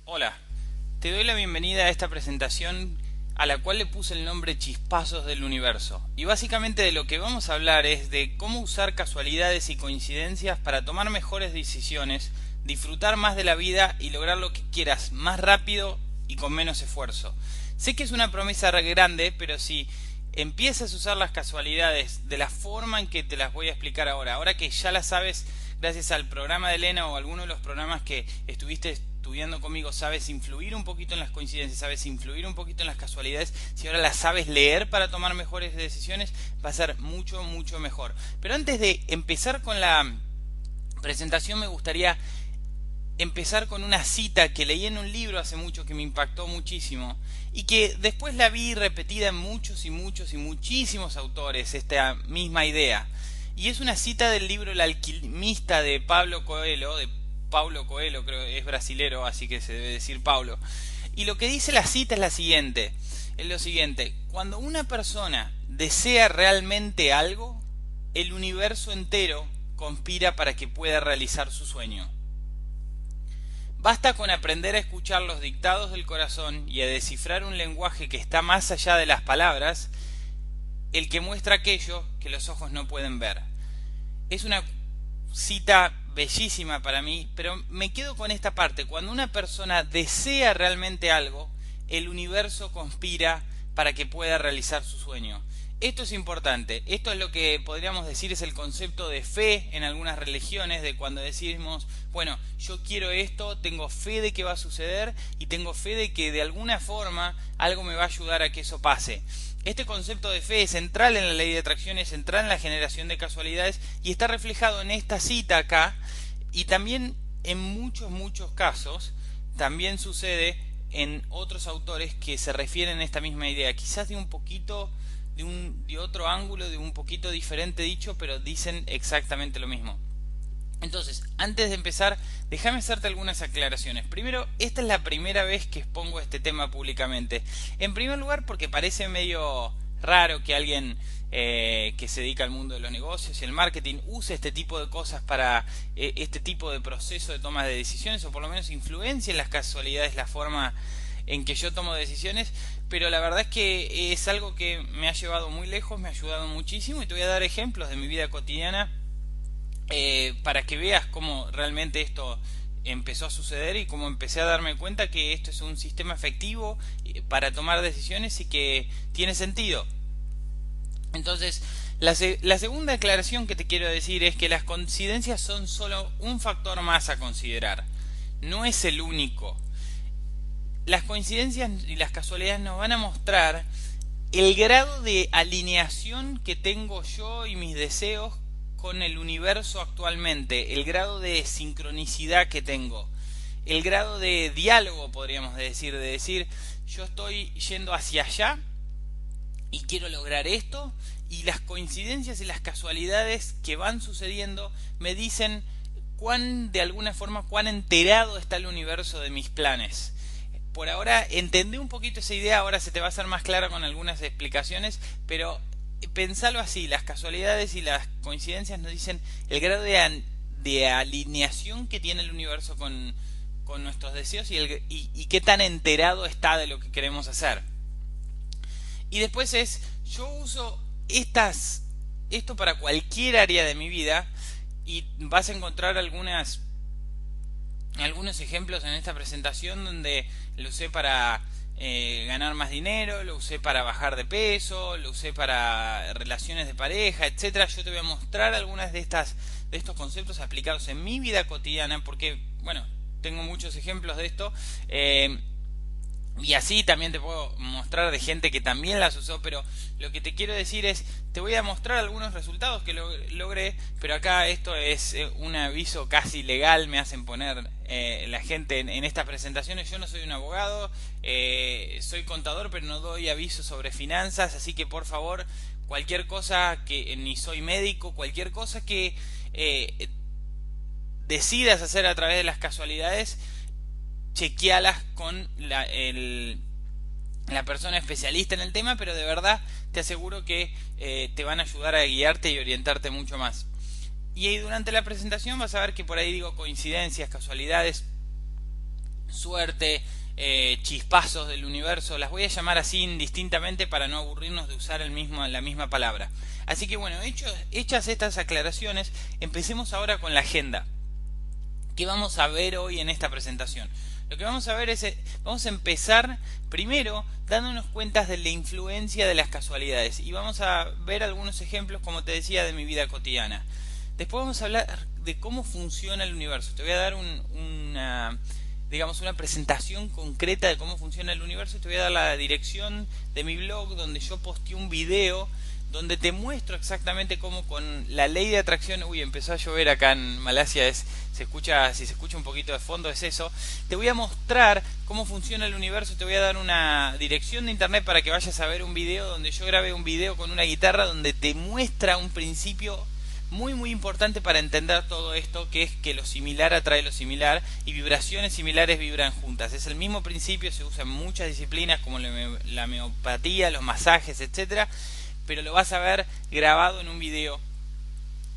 Hola, te doy la bienvenida a esta presentación a la cual le puse el nombre Chispazos del Universo. Y básicamente de lo que vamos a hablar es de cómo usar casualidades y coincidencias para tomar mejores decisiones, disfrutar más de la vida y lograr lo que quieras más rápido y con menos esfuerzo. Sé que es una promesa grande, pero si empiezas a usar las casualidades de la forma en que te las voy a explicar ahora que ya las sabes gracias al programa de Elena o alguno de los programas que estuviste estudiando conmigo, sabes influir un poquito en las coincidencias, sabes influir un poquito en las casualidades, si ahora las sabes leer para tomar mejores decisiones, va a ser mucho mejor. Pero antes de empezar con la presentación me gustaría empezar con una cita que leí en un libro hace mucho que me impactó muchísimo y que después la vi repetida en muchísimos autores, esta misma idea. Y es una cita del libro El alquimista de Paulo Coelho, creo que es brasilero, así que se debe decir Paulo. Y lo que dice la cita es lo siguiente: cuando una persona desea realmente algo, el universo entero conspira para que pueda realizar su sueño. Basta con aprender a escuchar los dictados del corazón y a descifrar un lenguaje que está más allá de las palabras, el que muestra aquello que los ojos no pueden ver. Es una cita bellísima para mí, pero me quedo con esta parte. Cuando una persona desea realmente algo, el universo conspira para que pueda realizar su sueño. Esto es importante, esto es lo que podríamos decir es el concepto de fe en algunas religiones, de cuando decimos, bueno, yo quiero esto, tengo fe de que va a suceder y tengo fe de que de alguna forma algo me va a ayudar a que eso pase. Este concepto de fe es central en la ley de atracción, es central en la generación de casualidades y está reflejado en esta cita acá, y también en muchos casos también sucede en otros autores que se refieren a esta misma idea, quizás de un poquito de otro ángulo, de un poquito diferente dicho, pero dicen exactamente lo mismo. Entonces, antes de empezar, déjame hacerte algunas aclaraciones. Primero, esta es la primera vez que expongo este tema públicamente. En primer lugar, porque parece medio raro que alguien que se dedica al mundo de los negocios y el marketing use este tipo de cosas para este tipo de proceso de toma de decisiones, o por lo menos influencia en las casualidades la forma en que yo tomo decisiones, pero la verdad es que es algo que me ha llevado muy lejos, me ha ayudado muchísimo, y te voy a dar ejemplos de mi vida cotidiana para que veas cómo realmente esto empezó a suceder y cómo empecé a darme cuenta que esto es un sistema efectivo para tomar decisiones y que tiene sentido. Entonces, la segunda aclaración que te quiero decir es que las coincidencias son solo un factor más a considerar, no es el único. Las coincidencias y las casualidades nos van a mostrar el grado de alineación que tengo yo y mis deseos con el universo actualmente, el grado de sincronicidad que tengo, el grado de diálogo, podríamos decir, de decir, yo estoy yendo hacia allá y quiero lograr esto, y las coincidencias y las casualidades que van sucediendo me dicen de alguna forma, cuán enterado está el universo de mis planes. Por ahora entendí un poquito esa idea, ahora se te va a hacer más claro con algunas explicaciones, pero pensalo así: las casualidades y las coincidencias nos dicen el grado de alineación que tiene el universo con nuestros deseos y qué tan enterado está de lo que queremos hacer. Y después yo uso esto para cualquier área de mi vida, y vas a encontrar algunos ejemplos en esta presentación donde lo usé para ganar más dinero, lo usé para bajar de peso, lo usé para relaciones de pareja, etcétera. Yo te voy a mostrar algunas de estos conceptos aplicados en mi vida cotidiana, porque bueno, tengo muchos ejemplos de esto. Y así también te puedo mostrar de gente que también las usó, pero lo que te quiero decir es, te voy a mostrar algunos resultados que logré, pero acá esto es un aviso casi legal, me hacen poner la gente en estas presentaciones. Yo no soy un abogado, soy contador, pero no doy avisos sobre finanzas, así que por favor, cualquier cosa que, ni soy médico, cualquier cosa que decidas hacer a través de las casualidades, chequealas con la persona especialista en el tema, pero de verdad te aseguro que te van a ayudar a guiarte y orientarte mucho más. Y ahí durante la presentación vas a ver que por ahí digo coincidencias, casualidades, suerte, chispazos del universo, las voy a llamar así indistintamente para no aburrirnos de usar la misma palabra. Así que bueno, hechas estas aclaraciones, empecemos ahora con la agenda. ¿Qué vamos a ver hoy en esta presentación? Lo que vamos a ver es, vamos a empezar primero dándonos cuenta de la influencia de las casualidades y vamos a ver algunos ejemplos, como te decía, de mi vida cotidiana. Después vamos a hablar de cómo funciona el universo. Te voy a dar digamos, una presentación concreta de cómo funciona el universo. Te voy a dar la dirección de mi blog donde yo posteé un video donde te muestro exactamente cómo con la ley de atracción, empezó a llover acá en Malasia, si se escucha un poquito de fondo es eso. Te voy a mostrar cómo funciona el universo, te voy a dar una dirección de internet para que vayas a ver un video donde yo grabé un video con una guitarra donde te muestra un principio muy importante para entender todo esto, que es que lo similar atrae lo similar y vibraciones similares vibran juntas. Es el mismo principio, se usa en muchas disciplinas como la homeopatía, los masajes, etcétera, pero lo vas a ver grabado en un video.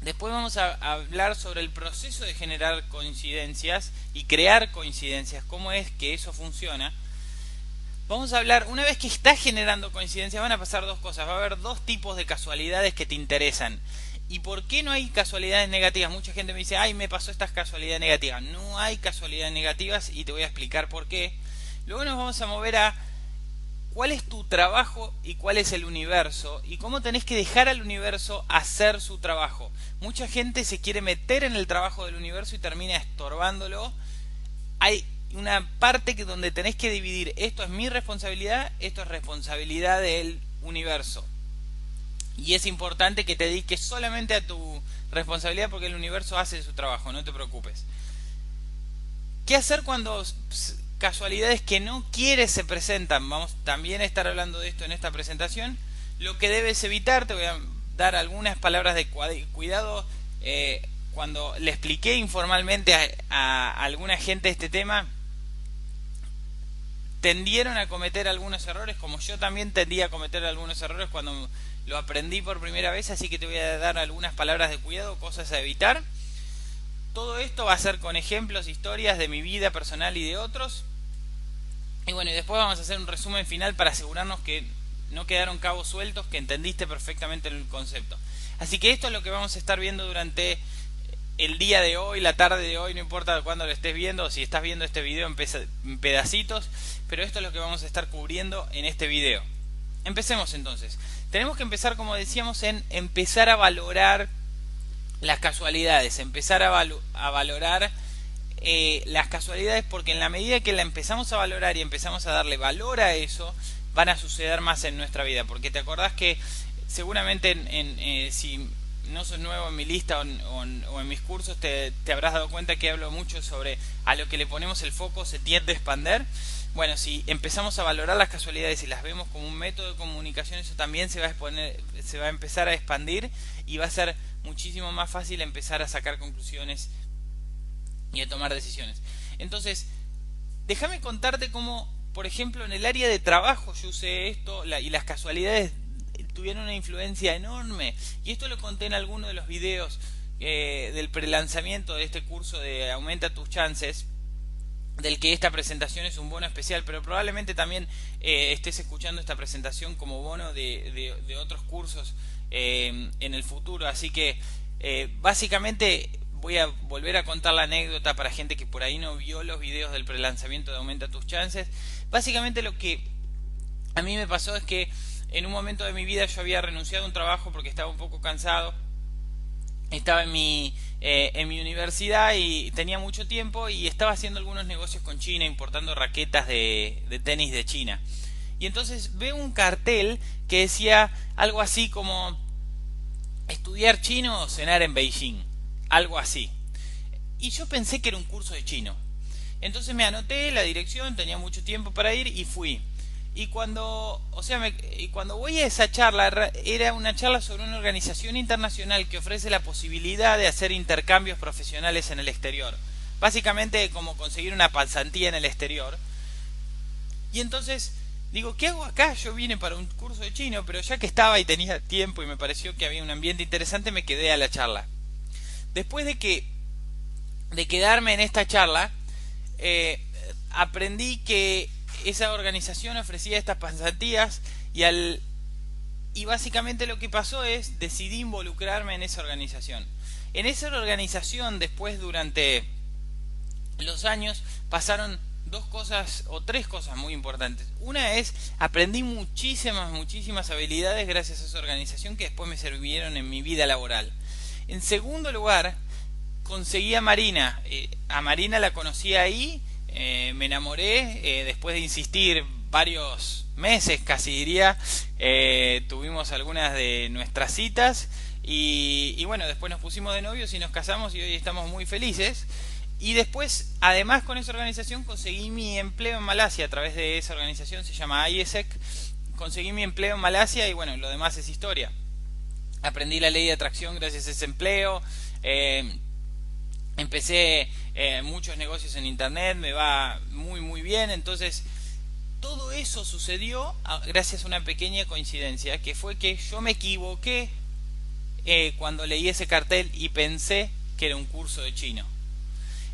Después vamos a hablar sobre el proceso de generar coincidencias y crear coincidencias, cómo es que eso funciona. Vamos a hablar, una vez que estás generando coincidencias, van a pasar dos cosas. Va a haber dos tipos de casualidades que te interesan. ¿Y por qué no hay casualidades negativas? Mucha gente me dice, ay, me pasó estas casualidades negativas. No hay casualidades negativas y te voy a explicar por qué. Luego nos vamos a mover a cuál es tu trabajo y cuál es el universo y cómo tenés que dejar al universo hacer su trabajo. Mucha gente se quiere meter en el trabajo del universo y termina estorbándolo. Hay una parte donde tenés que dividir, esto es mi responsabilidad, esto es responsabilidad del universo. Y es importante que te dediques solamente a tu responsabilidad porque el universo hace su trabajo, no te preocupes. ¿Qué hacer cuando casualidades que no quieres se presentan? Vamos también a estar hablando de esto en esta presentación. Lo que debes evitar, te voy a dar algunas palabras de cuidado. Cuando le expliqué informalmente a alguna gente este tema, tendieron a cometer algunos errores, como yo también tendí a cometer algunos errores cuando lo aprendí por primera vez, así que te voy a dar algunas palabras de cuidado, cosas a evitar. Todo esto va a ser con ejemplos, historias de mi vida personal y de otros. Y bueno, y después vamos a hacer un resumen final para asegurarnos que no quedaron cabos sueltos, que entendiste perfectamente el concepto. Así que esto es lo que vamos a estar viendo durante el día de hoy, la tarde de hoy, no importa cuándo lo estés viendo o si estás viendo este video en pedacitos, pero esto es lo que vamos a estar cubriendo en este video. Empecemos entonces. Tenemos que empezar, como decíamos, en empezar a valorar las casualidades, empezar a valorar las casualidades, porque en la medida que la empezamos a valorar y empezamos a darle valor a eso, van a suceder más en nuestra vida. Porque te acordás que seguramente si no sos nuevo en mi lista o en mis cursos te habrás dado cuenta que hablo mucho sobre a lo que le ponemos el foco se tiende a expander. Bueno, si empezamos a valorar las casualidades y las vemos como un método de comunicación, eso también se va a empezar a expandir y va a ser muchísimo más fácil empezar a sacar conclusiones y a tomar decisiones. Entonces, déjame contarte cómo, por ejemplo, en el área de trabajo yo usé esto y las casualidades tuvieron una influencia enorme. Y esto lo conté en alguno de los videos del prelanzamiento de este curso de Aumenta tus Chances, del que esta presentación es un bono especial, pero probablemente también estés escuchando esta presentación como bono de otros cursos en el futuro. Así que básicamente voy a volver a contar la anécdota para gente que por ahí no vio los videos del prelanzamiento de Aumenta tus Chances. Básicamente lo que a mí me pasó es que en un momento de mi vida yo había renunciado a un trabajo porque estaba un poco cansado. Estaba en mi universidad y tenía mucho tiempo y estaba haciendo algunos negocios con China, importando raquetas de tenis de China. Y entonces veo un cartel que decía algo así como estudiar chino o cenar en Beijing, algo así. Y yo pensé que era un curso de chino. Entonces me anoté la dirección, tenía mucho tiempo para ir y fui. Y cuando voy a esa charla, era una charla sobre una organización internacional que ofrece la posibilidad de hacer intercambios profesionales en el exterior. Básicamente como conseguir una pasantía en el exterior. Y entonces digo, ¿qué hago acá? Yo vine para un curso de chino, pero ya que estaba y tenía tiempo y me pareció que había un ambiente interesante, me quedé a la charla. Después de quedarme en esta charla, aprendí que esa organización ofrecía estas pasantías y básicamente lo que pasó es decidí involucrarme en esa organización. En esa organización después durante los años pasaron dos cosas o tres cosas muy importantes. Una es aprendí muchísimas habilidades gracias a esa organización que después me sirvieron en mi vida laboral. En segundo lugar, conseguí a Marina. A Marina la conocí ahí, me enamoré, después de insistir varios meses, casi diría, tuvimos algunas de nuestras citas y bueno, después nos pusimos de novios y nos casamos y hoy estamos muy felices. Y después, además con esa organización, conseguí mi empleo en Malasia a través de esa organización, se llama IESEC. Conseguí mi empleo en Malasia y bueno, lo demás es historia. Aprendí la ley de atracción gracias a ese empleo. Empecé muchos negocios en internet, me va muy bien. Entonces, todo eso sucedió gracias a una pequeña coincidencia, que fue que yo me equivoqué cuando leí ese cartel y pensé que era un curso de chino.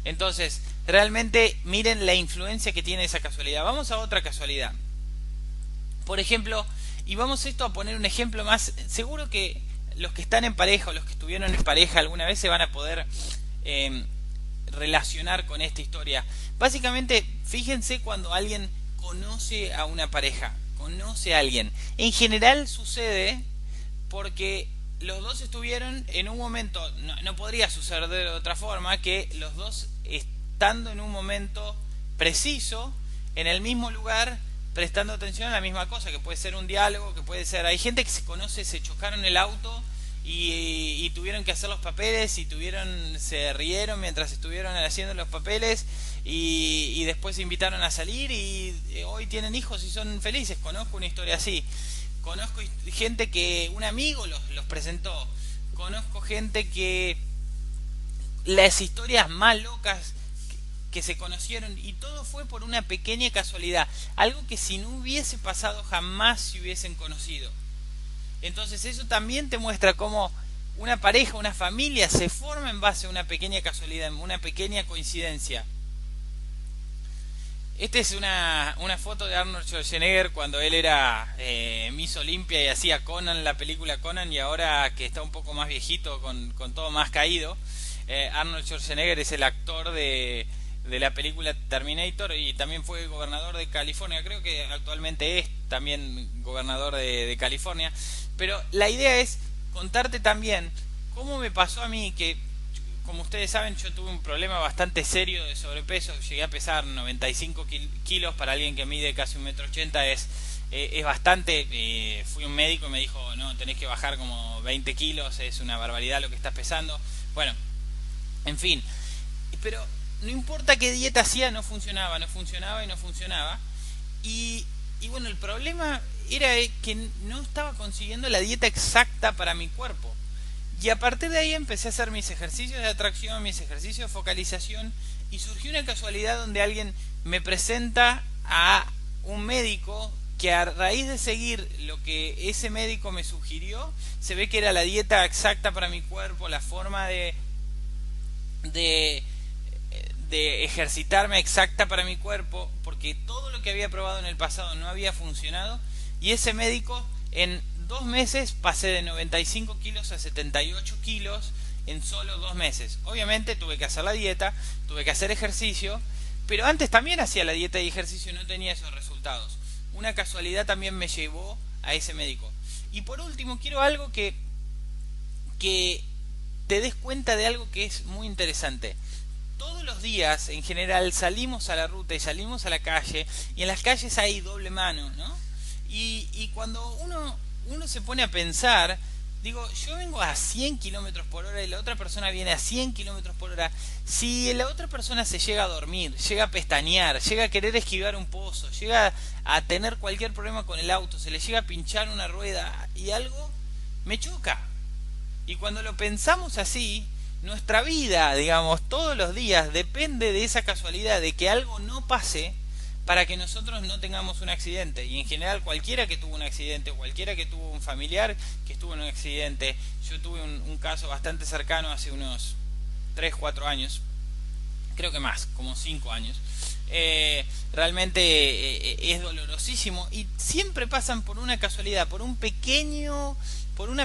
Entonces, realmente miren la influencia que tiene esa casualidad. Vamos a otra casualidad. Por ejemplo, y vamos esto a poner un ejemplo más, seguro que los que están en pareja o los que estuvieron en pareja alguna vez se van a poder relacionar con esta historia. Básicamente, fíjense cuando alguien conoce a una pareja, conoce a alguien. En general sucede porque los dos estuvieron en un momento, no podría suceder de otra forma, que los dos estando en un momento preciso, en el mismo lugar, prestando atención a la misma cosa, que puede ser un diálogo, que puede ser... Hay gente que se conoce, se chocaron el auto y tuvieron que hacer los papeles se rieron mientras estuvieron haciendo los papeles y después se invitaron a salir y hoy tienen hijos y son felices. Conozco una historia así. Conozco gente que un amigo los presentó. Conozco gente que las historias más locas que se conocieron y todo fue por una pequeña casualidad. Algo que si no hubiese pasado jamás se hubiesen conocido. Entonces eso también te muestra cómo una pareja, una familia se forma en base a una pequeña casualidad, una pequeña coincidencia. Esta es una foto de Arnold Schwarzenegger cuando él era Miss Olympia y hacía Conan, la película Conan, y ahora que está un poco más viejito, con todo más caído. Arnold Schwarzenegger es el actor de la película Terminator y también fue gobernador de California. Creo que actualmente es también gobernador de California. Pero la idea es contarte también cómo me pasó a mí que, como ustedes saben, yo tuve un problema bastante serio de sobrepeso. Llegué a pesar 95 kilos. Para alguien que mide casi 1,80 m es bastante. Fui a un médico y me dijo, no, tenés que bajar como 20 kilos, es una barbaridad lo que estás pesando. Bueno, en fin. Pero no importa qué dieta hacía, no funcionaba. Y bueno, el problema era que no estaba consiguiendo la dieta exacta para mi cuerpo. Y a partir de ahí empecé a hacer mis ejercicios de atracción, mis ejercicios de focalización, y surgió una casualidad donde alguien me presenta a un médico que a raíz de seguir lo que ese médico me sugirió, se ve que era la dieta exacta para mi cuerpo, la forma de ejercitarme exacta para mi cuerpo, porque todo lo que había probado en el pasado no había funcionado, y ese médico en 2 meses pasé de 95 kilos a 78 kilos en solo 2 meses. Obviamente tuve que hacer la dieta, tuve que hacer ejercicio, pero antes también hacía la dieta y ejercicio y no tenía esos resultados. Una casualidad también me llevó a ese médico. Y por último quiero algo que te des cuenta de algo que es muy interesante. Todos los días en general salimos a la ruta y salimos a la calle, y en las calles hay doble mano, ¿no? Y cuando uno se pone a pensar, digo, yo vengo a 100 kilómetros por hora y la otra persona viene a 100 kilómetros por hora. Si la otra persona se llega a dormir, llega a pestañear, llega a querer esquivar un pozo, llega a tener cualquier problema con el auto, se le llega a pinchar una rueda y algo, me choca. Y cuando lo pensamos así, nuestra vida, digamos, todos los días depende de esa casualidad, de que algo no pase para que nosotros no tengamos un accidente. Y en general cualquiera que tuvo un accidente, cualquiera que tuvo un familiar que estuvo en un accidente, yo tuve un caso bastante cercano hace unos 3-4 años, creo que más, como 5 años, realmente es dolorosísimo y siempre pasan por una casualidad, por una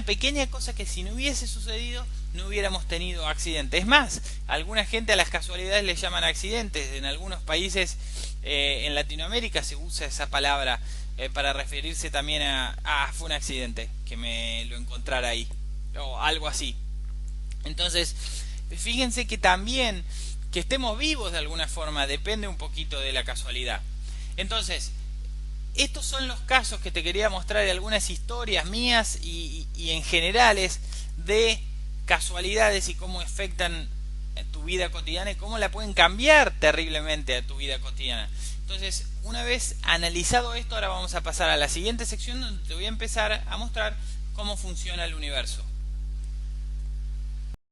pequeña cosa que si no hubiese sucedido no hubiéramos tenido accidentes. Es más, alguna gente a las casualidades le llaman accidentes. En algunos países en Latinoamérica se usa esa palabra para referirse también fue un accidente que me lo encontrara ahí o algo así. Entonces, fíjense que también que estemos vivos de alguna forma depende un poquito de la casualidad. Entonces, estos son los casos que te quería mostrar de algunas historias mías y en generales de casualidades y cómo afectan tu vida cotidiana y cómo la pueden cambiar terriblemente a tu vida cotidiana. Entonces, una vez analizado esto, ahora vamos a pasar a la siguiente sección donde te voy a empezar a mostrar cómo funciona el universo.